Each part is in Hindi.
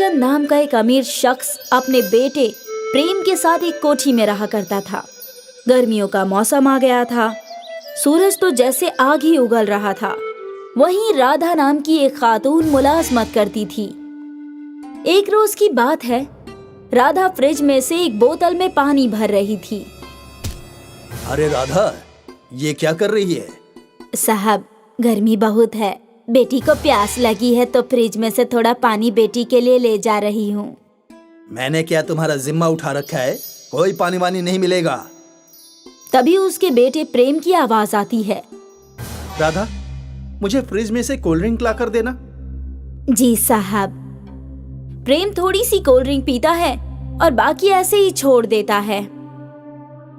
चंद नाम का एक अमीर शख्स अपने बेटे प्रेम के साथ एक कोठी में रहा करता था। गर्मियों का मौसम आ गया था। सूरज तो जैसे आग ही उगल रहा था। वहीं राधा नाम की एक खातून मुलाजमत करती थी। एक रोज की बात है, राधा फ्रिज में से एक बोतल में पानी भर रही थी। अरे राधा, ये क्या कर रही है? साहब, गर्मी बहुत है, बेटी को प्यास लगी है तो फ्रिज में से थोड़ा पानी बेटी के लिए ले जा रही हूँ। मैंने क्या तुम्हारा जिम्मा उठा रखा है? कोई पानी वानी नहीं मिलेगा। तभी उसके बेटे प्रेम की आवाज आती है। राधा, मुझे फ्रिज में से कोल्ड ड्रिंक ला कर देना। जी साहब। प्रेम थोड़ी सी कोल्ड ड्रिंक पीता है और बाकी ऐसे ही छोड़ देता है।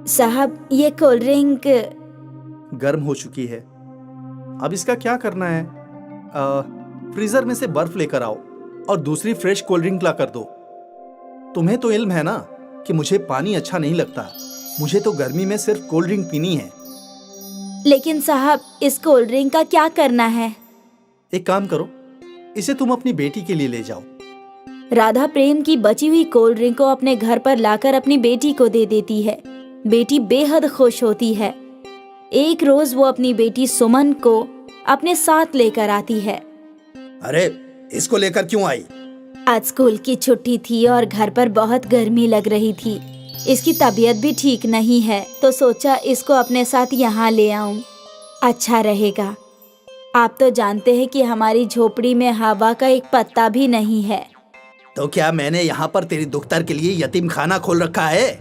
साहब, ये कोल्ड ड्रिंक गर्म हो चुकी है। अब इसका क्या करना है? फ्रीजर में से बर्फ लेकर आओ और दूसरी फ्रेश कोल्ड ड्रिंक ला कर दो। तुम्हें तो इल्म है ना कि मुझे पानी अच्छा नहीं लगता। मुझे तो गर्मी में सिर्फ कोल्ड ड्रिंक पीनी है। लेकिन साहब, इस कोल्ड ड्रिंक का क्या करना है? एक काम करो, इसे तुम अपनी बेटी के लिए ले जाओ। राधा प्रेम की बची हुई कोल्ड ड्रिंक को अपने घर पर लाकर अपनी बेटी को दे देती है। बेटी बेहद खुश होती है। एक रोज वो अपनी बेटी सुमन को अपने साथ लेकर आती है। अरे, इसको लेकर क्यों आई? आज स्कूल की छुट्टी थी और घर पर बहुत गर्मी लग रही थी। इसकी तबीयत भी ठीक नहीं है तो सोचा इसको अपने साथ यहाँ ले आऊं। अच्छा रहेगा। आप तो जानते हैं कि हमारी झोपड़ी में हवा का एक पत्ता भी नहीं है। तो क्या मैंने यहाँ पर तेरी दुख्तर के लिए यतीम खाना खोल रखा है?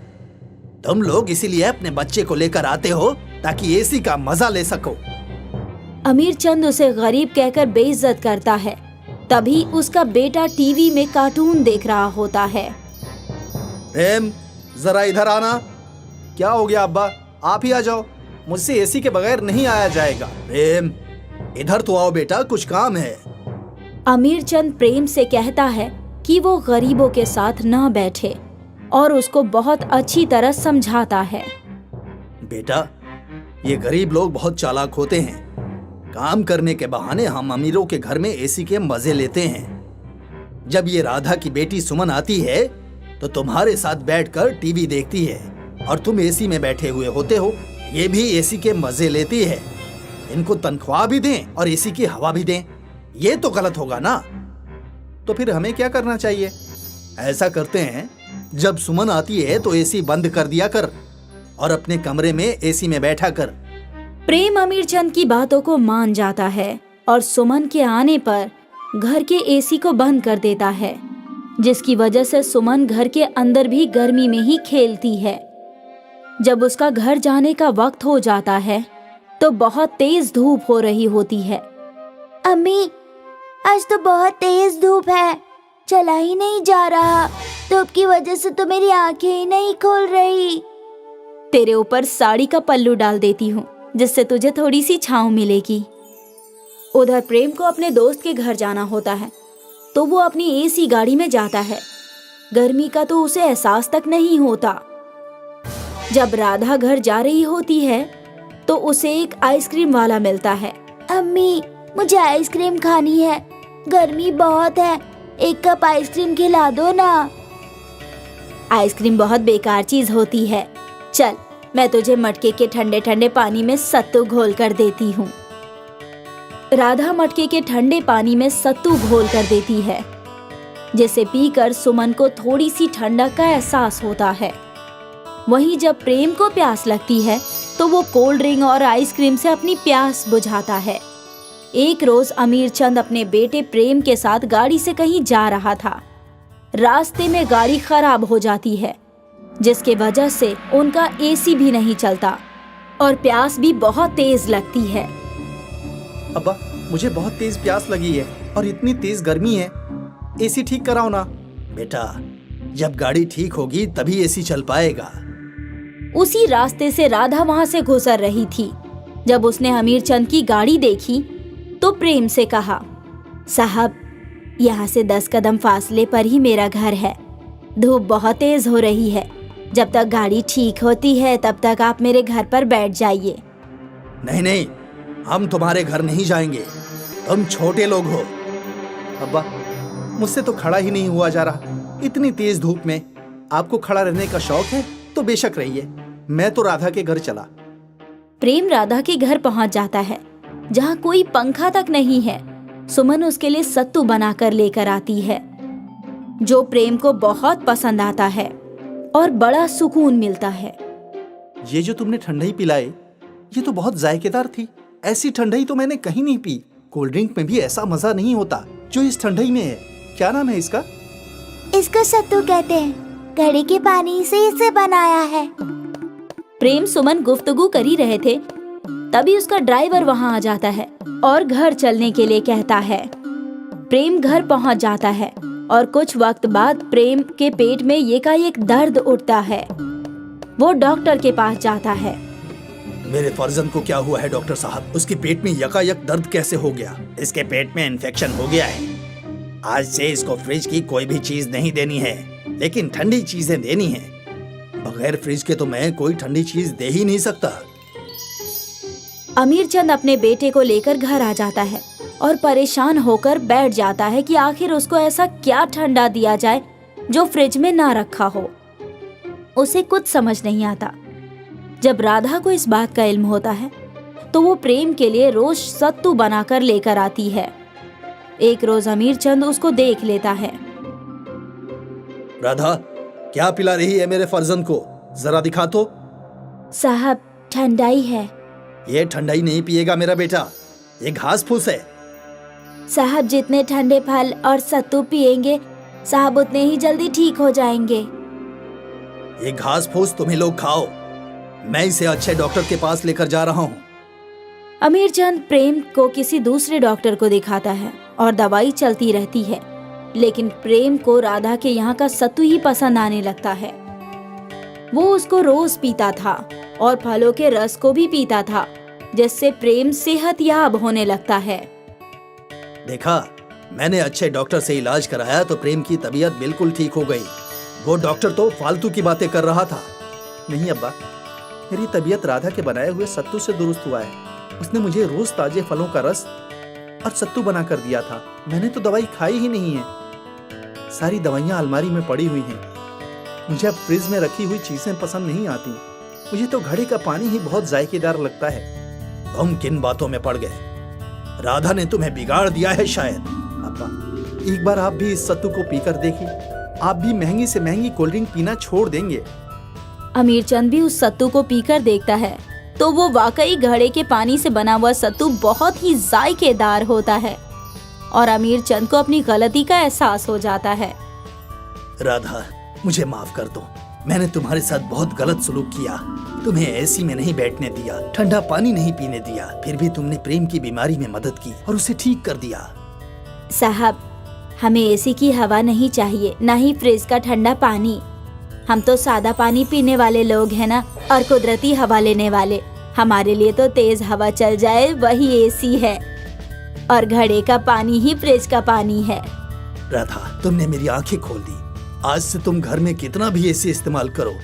तुम लोग इसीलिए अपने बच्चे को लेकर आते हो ताकि एसी का मजा ले सको। अमीर चंद उसे गरीब कहकर बेइज्जत करता है। तभी उसका बेटा टीवी में कार्टून देख रहा होता है। प्रेम, जरा इधर आना। क्या हो गया अब्बा? आप ही आ जाओ, मुझसे एसी के बगैर नहीं आया जाएगा। प्रेम, इधर तो आओ बेटा, कुछ काम है। अमीर चंद प्रेम से कहता है कि वो गरीबों के साथ न बैठे और उसको बहुत अच्छी तरह समझाता है। बेटा, ये गरीब लोग बहुत चालाक होते हैं। काम करने के बहाने हम अमीरों के घर में एसी के मजे लेते हैं। जब ये राधा की बेटी सुमन आती है तो तुम्हारे साथ बैठकर टीवी देखती है और तुम एसी में बैठे हुए होते हो। ये भी एसी के मजे लेती है। इनको तनख्वाह भी दें और एसी की हवा भी दें, ये तो गलत होगा ना। तो फिर हमें क्या करना चाहिए? ऐसा करते हैं, जब सुमन आती है तो एसी बंद कर दिया कर और अपने कमरे में एसी में बैठा कर। प्रेम अमीर चंद की बातों को मान जाता है और सुमन के आने पर घर के एसी को बंद कर देता है, जिसकी वजह से सुमन घर के अंदर भी गर्मी में ही खेलती है। जब उसका घर जाने का वक्त हो जाता है तो बहुत तेज धूप हो रही होती है। अम्मी, आज तो बहुत तेज धूप है, चला ही नहीं जा रहा। धूप की वजह से तो मेरी आंखें ही नहीं खोल रही। तेरे ऊपर साड़ी का पल्लू डाल देती हूँ जिससे तुझे थोड़ी सी छांव मिलेगी। उधर प्रेम को अपने दोस्त के घर जाना होता है तो वो अपनी एसी गाड़ी में जाता है। गर्मी का तो उसे एहसास तक नहीं होता। जब राधा घर जा रही होती है तो उसे एक आइसक्रीम वाला मिलता है। अम्मी, मुझे आइसक्रीम खानी है, गर्मी बहुत है, एक कप आइसक्रीम खिला दो ना। आइसक्रीम बहुत बेकार चीज होती है। चल, मैं तुझे मटके के ठंडे ठंडे पानी में सत्तू घोल कर देती हूँ। राधा मटके के ठंडे पानी में सत्तू घोल कर देती है, जिसे पीकर सुमन को थोड़ी सी ठंडक का एहसास होता है। वहीं जब प्रेम को प्यास लगती है तो वो कोल्ड ड्रिंक और आइसक्रीम से अपनी प्यास बुझाता है। एक रोज अमीर चंद अपने बेटे प्रेम के साथ गाड़ी से कहीं जा रहा था। रास्ते में गाड़ी खराब हो जाती है, जिसके वजह से उनका एसी भी नहीं चलता और प्यास भी बहुत तेज लगती है। अब्बा, मुझे बहुत तेज प्यास लगी है और इतनी तेज गर्मी है। एसी ठीक कराओ ना। बेटा, जब गाड़ी ठीक होगी तभी एसी चल पाएगा। उसी रास्ते से राधा वहां से गुजर रही थी। जब उसने अमीर चंद की गाड़ी देखी तो प्रेम से कहा, साहब, यहाँ से 10 कदम फासले पर ही मेरा घर है। धूप बहुत तेज हो रही है। जब तक गाड़ी ठीक होती है तब तक आप मेरे घर पर बैठ जाइए। नहीं नहीं, हम तुम्हारे घर नहीं जाएंगे, तुम छोटे लोग हो। अब्बा, मुझसे तो खड़ा ही नहीं हुआ जा रहा। इतनी तेज धूप में आपको खड़ा रहने का शौक है तो बेशक रहिए, मैं तो राधा के घर चला। प्रेम राधा के घर पहुंच जाता है, जहां कोई पंखा तक नहीं है। सुमन उसके लिए सत्तू बनाकर लेकर आती है, जो प्रेम को बहुत पसंद आता है और बड़ा सुकून मिलता है। ये जो तुमने ठंडाई पिलाई, ये तो बहुत जायकेदार थी। ऐसी ठंडाई तो मैंने कहीं नहीं पी। कोल्ड ड्रिंक में भी ऐसा मजा नहीं होता जो इस ठंडाई में है। क्या नाम है इसका? इसको सत्तू कहते हैं। घड़े के पानी से इसे बनाया है। प्रेम सुमन गुफ्तगू कर ही रहे थे, तभी उसका ड्राइवर वहां आ जाता है और घर चलने के लिए कहता है। प्रेम घर पहुंच जाता है और कुछ वक्त बाद प्रेम के पेट में एकाएक दर्द उठता है। वो डॉक्टर के पास जाता है। मेरे फर्जंद को क्या हुआ है डॉक्टर साहब? उसके पेट में यकायक दर्द कैसे हो गया? इसके पेट में इन्फेक्शन हो गया है। आज से इसको फ्रिज की कोई भी चीज नहीं देनी है, लेकिन ठंडी चीजें देनी है। बगैर फ्रिज के तो मैं कोई ठंडी चीज दे ही नहीं सकता। अमीर चंद अपने बेटे को लेकर घर आ जाता है और परेशान होकर बैठ जाता है कि आखिर उसको ऐसा क्या ठंडा दिया जाए जो फ्रिज में ना रखा हो। उसे कुछ समझ नहीं आता। जब राधा को इस बात का इल्म होता है तो वो प्रेम के लिए रोज सत्तू बनाकर लेकर आती है। एक रोज अमीर चंद उसको देख लेता है। राधा, क्या पिला रही है मेरे फर्जंद को? जरा दिखा तो। साहब, ठंडाई है। ये ठंडाई नहीं पिएगा मेरा बेटा, ये घास फूस है। साहब, जितने ठंडे फल और सत्तू पिएंगे साहब उतने ही जल्दी ठीक हो जाएंगे। ये घास फूस तुम्हें लोग खाओ, मैं इसे अच्छे डॉक्टर के पास लेकर जा रहा हूँ। अमीर चंद प्रेम को किसी दूसरे डॉक्टर को दिखाता है और दवाई चलती रहती है, लेकिन प्रेम को राधा के यहाँ का सत्तू ही पसंद आने लगता है। वो उसको रोज पीता था और फलों के रस को भी पीता था, जिससे प्रेम सेहतयाब होने लगता है। देखा, मैंने अच्छे डॉक्टर से इलाज कराया तो प्रेम की तबीयत बिल्कुल ठीक हो गई। वो डॉक्टर तो फालतू की बातें कर रहा था। नहीं अब्बा, मेरी तबीयत राधा के बनाए हुए सत्तू से दुरुस्त हुआ है। उसने मुझे रोज ताजे फलों का रस और सत्तू बनाकर दिया था। मैंने तो दवाई खाई ही नहीं है। सारी दवाइयाँ अलमारी में पड़ी हुई हैं। मुझे अब फ्रिज में रखी हुई चीजें पसंद नहीं आती। मुझे तो घड़े का पानी ही बहुत जायकेदार लगता है। तुम किन बातों में पड़ गए? राधा ने तुम्हें बिगाड़ दिया है शायद। अब्बा, एक बार आप भी इस सत्तू को पीकर देखिए। आप भी महंगी से महंगी कोल्ड ड्रिंक पीना छोड़ देंगे। अमीर चंद भी उस सत्तू को पीकर देखता है तो वो वाकई घड़े के पानी से बना हुआ सत्तू बहुत ही जायकेदार होता है और अमीर चंद को अपनी गलती का एहसास हो जाता है। राधा, मुझे माफ कर दो। मैंने तुम्हारे साथ बहुत गलत सलूक किया। तुम्हें एसी में नहीं बैठने दिया, ठंडा पानी नहीं पीने दिया, फिर भी तुमने प्रेम की बीमारी में मदद की और उसे ठीक कर दिया। साहब, हमें एसी की हवा नहीं चाहिए, ना ही फ्रिज का ठंडा पानी। हम तो सादा पानी पीने वाले लोग हैं ना, और कुदरती हवा लेने वाले। हमारे लिए तो तेज हवा चल जाए वही एसी है, और घड़े का पानी ही फ्रिज का पानी है। राधा, तुमने मेरी आंखें खोल दी। आज से तुम घर में कितना भी एसी इस्तेमाल करो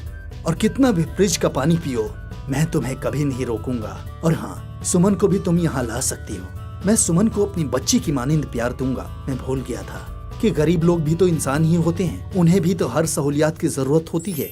और कितना भी फ्रिज का पानी पियो, मैं तुम्हें कभी नहीं रोकूंगा। और हाँ, सुमन को भी तुम यहाँ ला सकती हो। मैं सुमन को अपनी बच्ची की मानिंद प्यार दूंगा। मैं भूल गया था कि गरीब लोग भी तो इंसान ही होते हैं, उन्हें भी तो हर सहूलियात की जरूरत होती है।